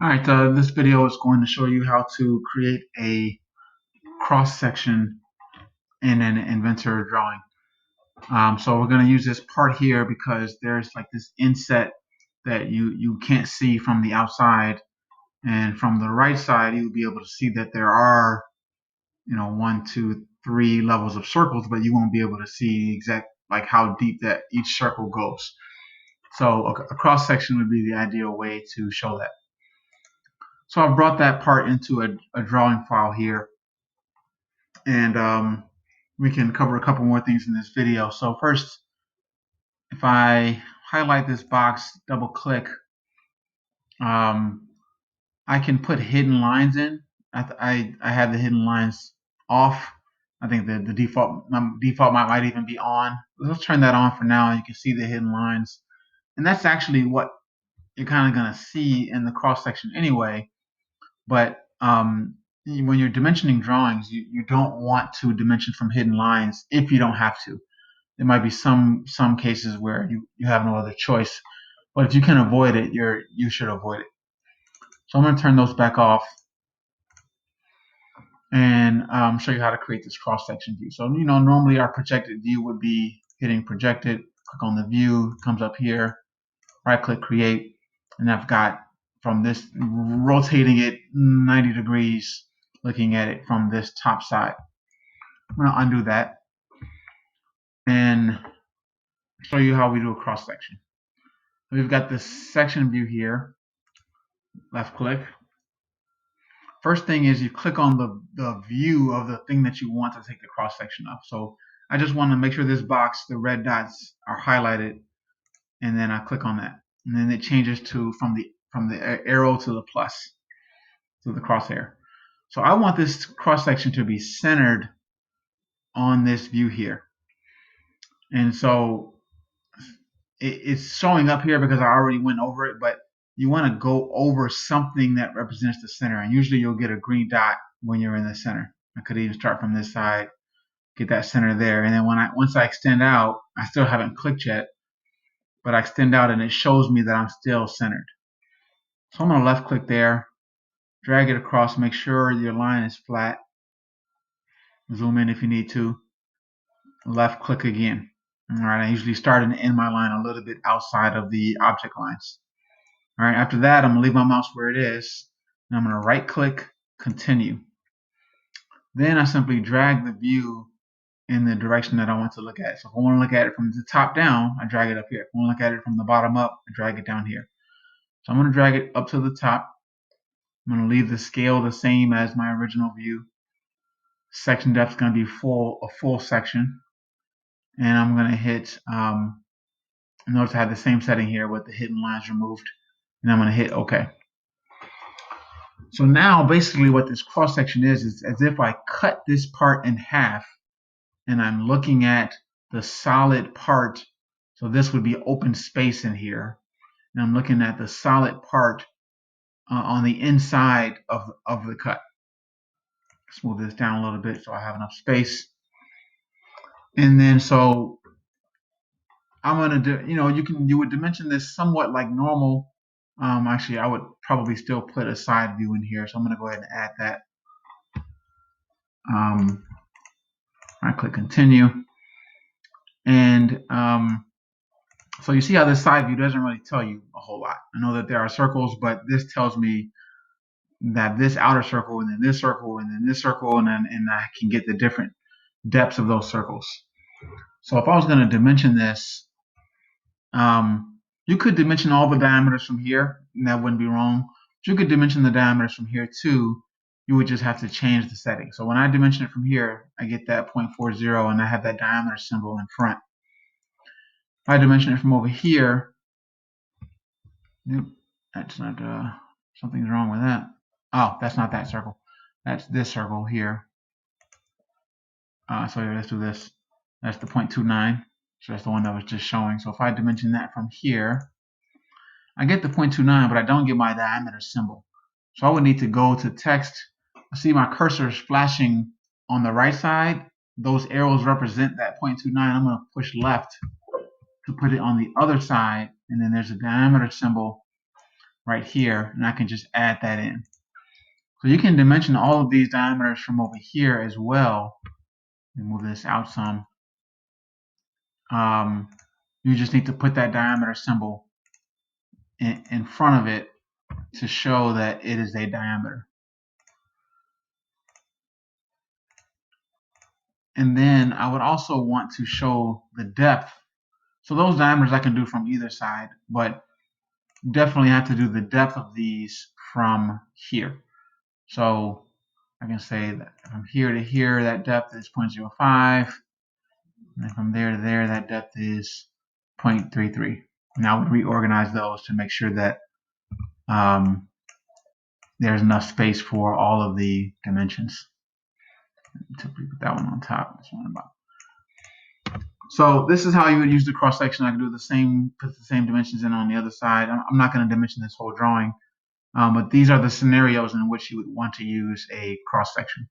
All right, this video is going to show you how to create a cross section in an Inventor drawing. So we're going to use this part here because there's like this inset that you can't see from the outside, and from the right side you'll be able to see that there are 1, 2, 3 levels of circles, but you won't be able to see exact like how deep that each circle goes. So a cross section would be the ideal way to show that. So I've brought that part into a drawing file here, and we can cover a couple more things in this video. So first, if I highlight this box, double click, um, I can put hidden lines in. I have the hidden lines off. I think the default might even be on. Let's turn that on for now. You can see the hidden lines, and that's actually what you're kind of going to see in the cross section anyway. But when you're dimensioning drawings, you don't want to dimension from hidden lines if you don't have to. There might be some cases where you have no other choice, but if you can avoid it, you should avoid it. So I'm going to turn those back off and show you how to create this cross section view. So normally our projected view would be hitting projected, click on the view, comes up here, right click create, and I've got from this rotating it 90 degrees, looking at it from this top side. I'm going to undo that and show you how we do a cross section. We've got this section view here, left click. First thing is you click on the view of the thing that you want to take the cross section of. So I just want to make sure this box, the red dots are highlighted, and then I click on that. And then it changes to from the arrow to the plus, to the crosshair. So I want this cross section to be centered on this view here. And so it's showing up here because I already went over it, but you want to go over something that represents the center, and usually you'll get a green dot when you're in the center. I could even start from this side, get that center there, and then once I extend out, I still haven't clicked yet, but I extend out and it shows me that I'm still centered. So I'm going to left click there, drag it across, make sure your line is flat, zoom in if you need to, left click again. All right, I usually start and end my line a little bit outside of the object lines. All right, after that, I'm going to leave my mouse where it is, and I'm going to right click, continue. Then I simply drag the view in the direction that I want to look at. So if I want to look at it from the top down, I drag it up here. If I want to look at it from the bottom up, I drag it down here. So I'm going to drag it up to the top. I'm going to leave the scale the same as my original view. Section depth is going to be a full section. And I'm going to hit, notice I have the same setting here with the hidden lines removed. And I'm going to hit OK. So now basically what this cross section is as if I cut this part in half and I'm looking at the solid part. So this would be open space in here. And I'm looking at the solid part on the inside of the cut. Smooth this down a little bit so I have enough space. And then so I'm going to do, you would dimension this somewhat like normal. Actually, I would probably still put a side view in here. So I'm going to go ahead and add that. I click continue. And so you see how this side view doesn't really tell you a whole lot. I know that there are circles, but this tells me that this outer circle, and then this circle, and then this circle, and I can get the different depths of those circles. So if I was going to dimension this, you could dimension all the diameters from here, and that wouldn't be wrong. But you could dimension the diameters from here too. You would just have to change the setting. So when I dimension it from here, I get that 0.40, and I have that diameter symbol in front. If I dimension it from over here, nope, that's not, something's wrong with that. Oh, that's not that circle. That's this circle here. So let's do this. That's the 0.29. So that's the one that was just showing. So if I dimension that from here, I get the 0.29, but I don't get my diameter symbol. So I would need to go to text. I see my cursor is flashing on the right side. Those arrows represent that 0.29. I'm going to push left to put it on the other side, and then there's a diameter symbol right here, and I can just add that in. So you can dimension all of these diameters from over here as well. Let me move this out some. You just need to put that diameter symbol in front of it to show that it is a diameter. And then I would also want to show the depth. So those diameters I can do from either side, but definitely have to do the depth of these from here. So I can say that from here to here, that depth is 0.05. And from there to there, that depth is 0.33. Now I would reorganize those to make sure that there's enough space for all of the dimensions. To put that one on top. This one about. So this is how you would use the cross section. I can do the same, put the same dimensions in on the other side. I'm not going to dimension this whole drawing, but these are the scenarios in which you would want to use a cross section.